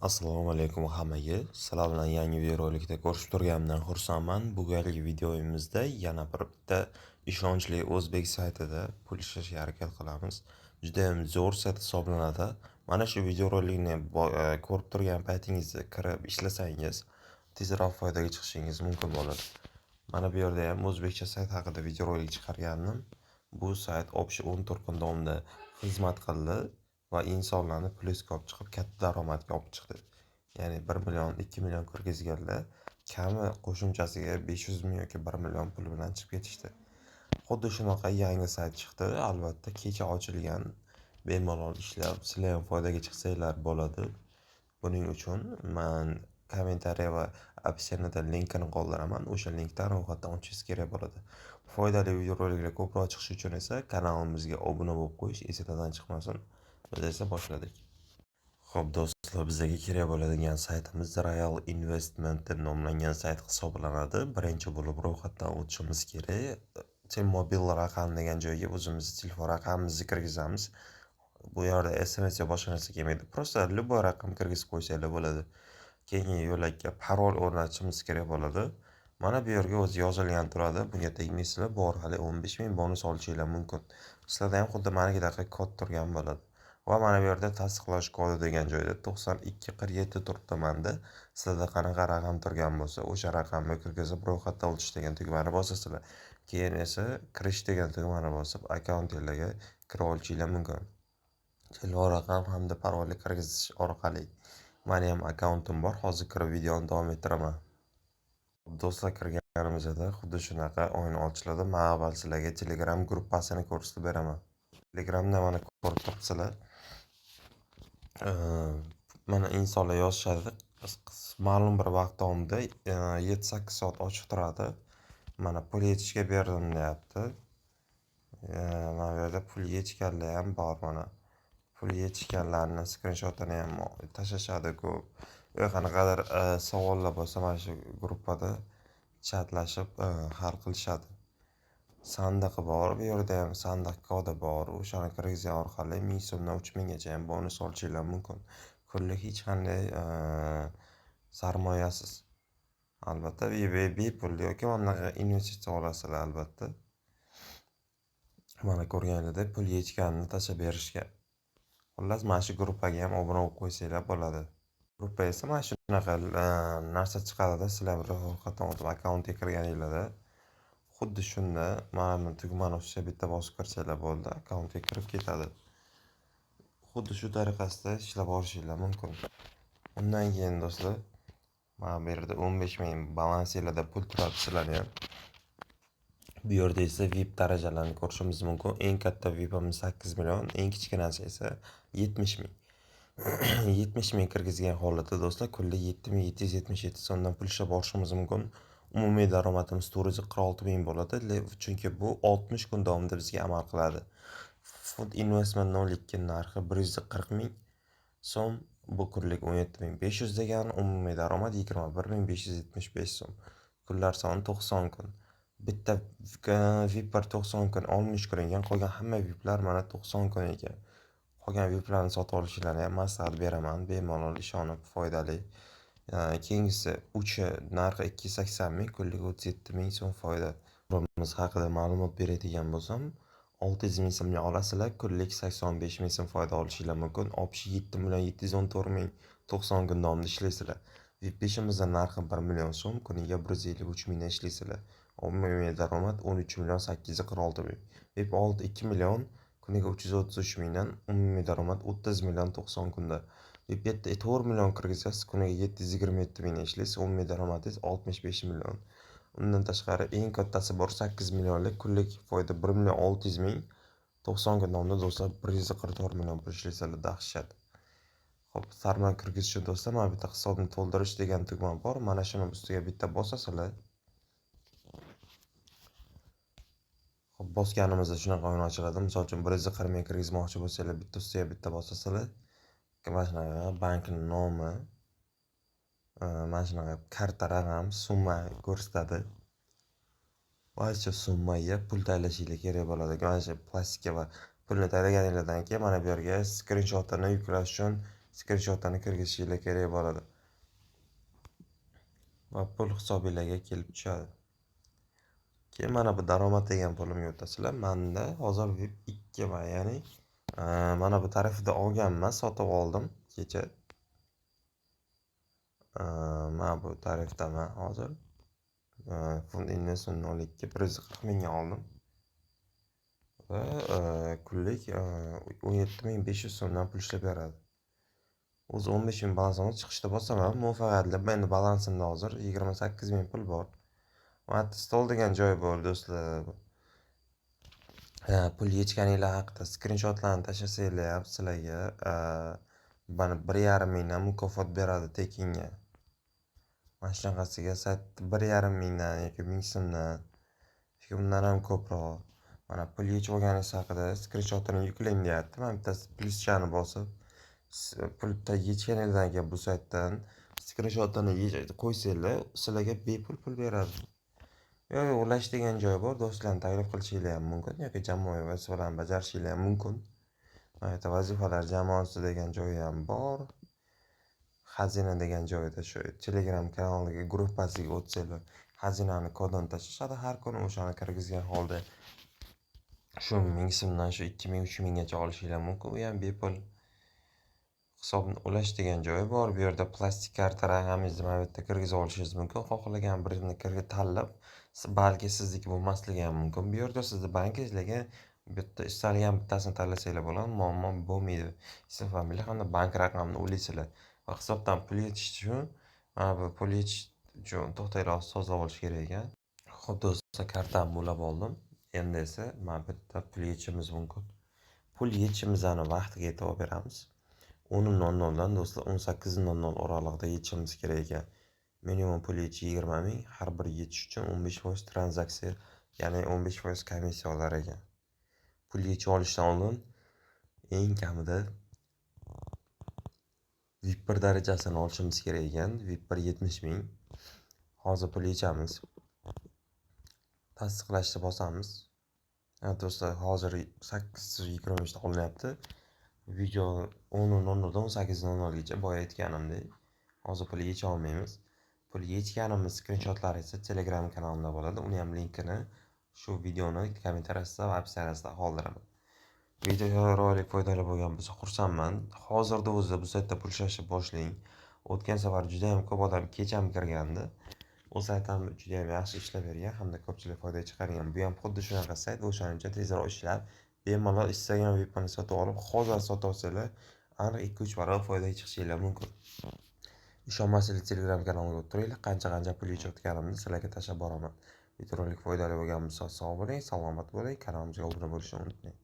Assalomu alaykum hammaga. Sizlar bilan yangi videorolikda ko'rishib turganimdan xursandman. Bu galgi videomizda yana bitta ishonchli o'zbek saytida pul ishlashga harakat qilamiz. Juda ham zo'r sayt hisoblanadi. Mana shu videorolikni ko'rib turgan paytingizda kirib ishlasangiz, tezroq foydaga chiqishingiz mumkin bo'ladi. Mana bu yerda ham o'zbekcha sayt haqida videorolik chiqargandim. Bu sayt общий 14 kun davomida xizmat qildi va insonlarni plyusga olib chiqib, katta daromadga olib chiqdi. Ya'ni 1 million, 2 million kirgizganlar kami qo'shimchasiga 500 ming yoki 1 million pul bilan chiqib ketishdi. Xuddi shunaqa yangi sayt chiqdi. Albatta, kecha ochilgan, bemalol ishlab, sizlar ham foydaga chiqsanglar bo'ladi. Buning uchun men kommentariya va opsiyonida linkini qoldiraman. O'sha linkdan ro'yxatdan o'tishingiz kerak bo'ladi. Foydali videoroliklar ko'proq chiqishi uchun esa kanalimizga obuna bo'lib qo'yish esingizdan chiqmasin. Biz esa boshladik. Xo'p do'stlar, bizga kerak bo'ladigan saytimiz Royal Investment deb nomlangan sayt hisoblanadi. Birinchi bo'lib ro'yxatdan o'tishimiz kerak. Mobil raqam degan joyga o'zimiz telefon raqamimizni kirgizamiz. Bu yerda SMS yo boshqa narsa kelmaydi. Просто любой raqam kirgizib qo'ysanglar bo'ladi. Keyingi yo'lakka parol o'rnatishimiz kerak bo'ladi. Mana bu yerga o'zi yozilgan turadi. Bunga tegmaysizlar, bu orqali 15 ming bonus olishinglar mumkin. Sizlarda ham xuddi manikidaqa kod turgan bo'ladi. Va mana bu yerda tasdiqlash kodi degan joyda 9247 turibdi menda. Sizlarda qanaqa raqam turgan bo'lsa, o'sha raqamni kirgizib ro'yxatdan o'tish degan tugmani bosasizlar. Keyin esa kirish degan tugmani bosib, akkauntingizga kira olishinglar mumkin. Telefon raqam hamda parolni kirgizish orqali. Meni ham akkauntim bor. Hozir kirib videoni davom ettiraman. Do'stlar, kirganimizda xuddi shunaqa o'yin ochiladi. Men avval sizlarga Telegram gruppasini ko'rsatib beraman. Telegramda mana ko'rib turibsizlar. Mana insonlar yozishadi. Ma'lum bir vaqt davomida 7-8 soat ochiq turadi. Mana pul yetishga berdim deyapti. Mana bu yerda pul yetganlar ham bor mana. Pul yetganlarning skrinshotini ham tashlashadi ko'p. Va qanaqadir savollar bo'lsa mana shu gruppada chatlashib hal qilishadi. Sandiqi bor, bu yerda ham sandiq kodi bor. O'shani kirgizgan orqali 1000 so'mdan 3000 gacha ham bonus olishinglar mumkin. Kunlik hech qanday sarmoyasiz. Albatta, bepul yoki bunaqa investitsiya olasizlar albatta. Mana ko'rganingizda pul yetganini tashlab berishgan. Xullas, mana shu gruppaga ham obuna bo'lib qo'ysanglar bo'ladi. Gruppa esa mana shunaqa narsa chiqaradi. Sizlar ro'yxatdan o'tib akkauntga kirganingizda xuddi shunda mana tugmani o'sha bitta bosib kirsanglar bo'ldi, akkauntga kirib ketadi. Xuddi shu tariqasida ishlab olishinglar mumkin. Undan keyin do'stlar, mana bu yerda 15 ming balansinglarda pul turadi sizlarga ham. Bu yerda esa VIP darajalarni ko'rishimiz mumkin. Eng katta VIPimiz 8 million, eng kichkinasi esa 70 ming. 70 ming kirgizgan holatda do'stlar kunlik 7777 so'mdan pul ishlab olishimiz mumkin. Umumiy daromadimiz 446 ming bo'ladi, chunki bu 60 kun davomida bizga amal qiladi. Fund investment 02 narxi 140 ming so'm, bu kunlik 17500 degani, umumiy daromad 21575 so'm. Kunlar soni 90 kun. Bitta VIP 90 kun, 60 kun ekan, qolgan hamma VIPlar mana 90 kun ekan. Qolgan VIPlarni sotib olishinglarni ham maslahat beraman. Bemalol ishonib, foydali. Keyingisi uchi narxi 280 ming, kunlik 37 ming so'm foyda. Biz haqida ma'lumot beradigan bo'lsam, 600 ming so'mga olasizlar, kunlik 85 ming so'm foyda olishinglar mumkin. 67 million 714 ming 90 kun davomida ishlaysizlar. VIP 5imizning narxi 1 million so'm, kuniga 153 mingdan ishlaysizlar. Umumiy daromad 13 million 846 ming. VIP 6 2 million kuniga 333 mingdan, umumiy daromad 30 million 90 kunda. VIP 7 4 million kirgizasiz, kuniga 727 mingdan ishlaysiz, umumiy daromadingiz 65 million. Undan tashqari eng kattasi bor 8 millionlik kunlik foyda 1 million 600 ming 90 kun davomida do'stlar 144 million pul ishlaysizlar, dahshat. Xo'p, sarmoya kirgizish uchun do'stlar, mana bitta hisobni to'ldirish degan tugma bor. Mana shuni ustiga bitta bosasizlar. Bosganimizda shunaqa o'yin ochiladi. Misol uchun 140 ming kirgizmoqchi bo'lsanglar, bitta ustiga bitta bosasizlar. Mana shunaqa bankning nomi, mana shunaqa karta raqam, summa ko'rsatadi. Mana shu summaga pul taylashingiz kerak bo'ladi. Mana shu plastika va pulni taylaganingizdan keyin mana bu yerga skrinshotini yuklash uchun skrinshotini kirgizishinglar kerak bo'ladi. Va pul hisobingizga kelib tushadi. Keyin mana bu daromad degan pulimga o'tasizlar. Menda hozir VIP 2 bor, ya'ni mana bu tarifda olganman, sotib oldim kecha. Mana bu tarifdaman hozir. Fund investment 02 140 mingga oldim. Va kunlik 17.500 so'mdan pul ishlab beradi. O'zi 15 ming balansim chiqishda bo'lsam ham muvaffaqiyatli. Menda balansimda hozir 28 ming pul bor. Mana stol degan joy bor do'stlar. Pul yechganinglar haqida skrinshotlarni tashlasanglar ham sizlarga mana 1,5 mingdan mukofot beradi tekinga. Mana shunaqasiga sayt 1,5 mingdan yoki 1000 so'mdan yoki undan ham ko'proq. Mana pul yechib olganingiz haqida skrinshotini yuklang deyapti. Mana bittasi plyuschani bosib pul yechganingizdan keyin bu saytdan skrinshotini qo'ysanglar, sizlarga bepul pul beradi. Yoki ulash degan joy bor, do'stlarni taklif qilishinglar ham mumkin yoki jamoaviy vazifalarni bajarishinglar ham mumkin. Mana bu vazifalar jamoasi degan joyi ham bor. Xazina degan joyda shu Telegram kanaliga gruppasiga o'tsanglar, xazinani kodini tashlashadi har kuni, o'shani kirgizgan holda shu 1000 so'mdan shu 2000 3000gacha olishinglar mumkin. U ham bepul. Hisobni ulash degan joyi bor. Bu yerda plastik karta raqamingizni mana bu yerda kirgizib olishingiz mumkin. Xohlagan birini tanlab, balki sizniki bo'lmasligi ham mumkin. Bu yerda sizni bankingizga bitta istalgan bittasini tanlasanglar bo'ladi, muammo bo'lmaydi. Ism, familiya hamda bank raqamini ulaysizlar. Va hisobdan pul yechish uchun mana bu pul yechish uchun to'xtanglar, sozlab olish kerak ekan. Xo'p do'stlar, kartamni ulab oldim. Endi esa mana bu yerda pul yechishimiz mumkin. Pul yechishimizni vaqtiga e'tibor beramiz. 10:00 dan do'stlar 18:00 oralig'ida yechishimiz kerak ekan. Minimum pul yechish 20 ming, har bir yechish uchun 15% tranzaksiya, ya'ni 15% komissiya olar ekan. Pul yechib olishdan oldin eng kamida VIP 1 darajasini olishimiz kerak ekan. VIP 1 70 ming. Hozir pul yechamiz. Tasdiqlashni bosamiz. Do'stlar, hozir 8:23 da olinyapti. Video 10:00 dan 18:00 gacha boya aytganimdek. Hozir pul yecha olmaymiz. Pul yechganimiz skrinshotlari esa Telegram kanalimda bo'ladi. Uni ham linkini shu videoni kommentariyasida va opsiyasida qoldiraman. Video rolik foydali bo'lgan bo'lsa xursandman. Hozirda o'zi bu saytda pul ishlashni boshlang. O'tgan safar juda ham ko'p odam kecham kirgandi. O sayt ham juda ham yaxshi ishlab bergan hamda ko'pchilik foyda chiqargan. Bu ham xuddi shunaqa sayt, o'shaning uchun tezroq ishlab, bemalol istagan VP'ni sotib olib, hozir sotib olsanglar, aniq 2-3 barobar foydaga chiqishinglar mumkin. Ishonmasanglar Telegram kanaliga o'tiringlar, qancha pul yechayotganimni sizlarga tashlab boraman. Videorolik foydali bo'lgan bo'lsa sog' bo'ling, salomat bo'ling, kanalimizga obuna bo'lishni unutmang.